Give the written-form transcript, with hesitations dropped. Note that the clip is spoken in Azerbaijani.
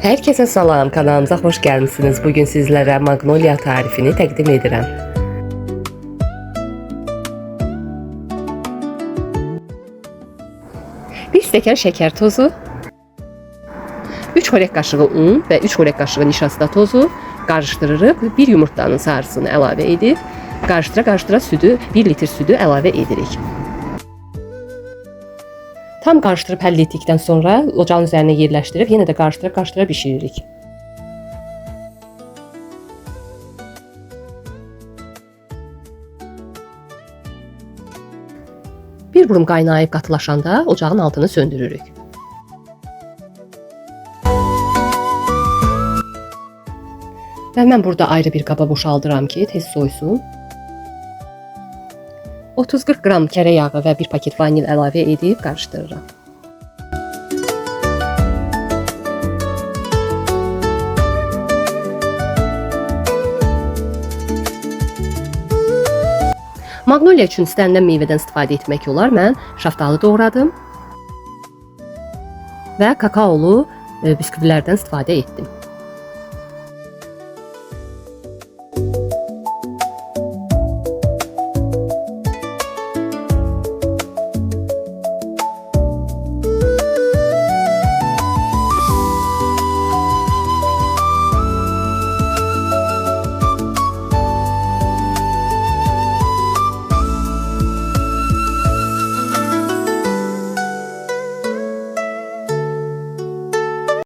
Herkese salam, kanalımıza hoş gəlmisiniz. Bugün sizlere magnolia tarifini təqdim edirəm. Bir stəkan şeker tozu, 3 xörək qaşığı un və 3 xörək qaşığı nişasta tozu qarışdırırıq. Bir yumurtanın sarısını əlavə edib, qarışdıra südü, 1 litr südü əlavə edirik. Tam qarışdırıb həll etdikdən sonra ocağın üzərinə yerləşdirib yenə də qarışdıra bişiririk. Bir burum qaynayıb qatılaşanda ocağın altını söndürürük. Və mən burada ayrı bir qaba boşaldıram ki, tez soysun. 30-40 qram kərə yağı və 1 paket vanil əlavə edib qarışdırıram. Magnolia üçün istənilən meyvədən istifadə etmək olar. Mən şaftalı doğradım və kakaolu bisküvilərdən istifadə etdim.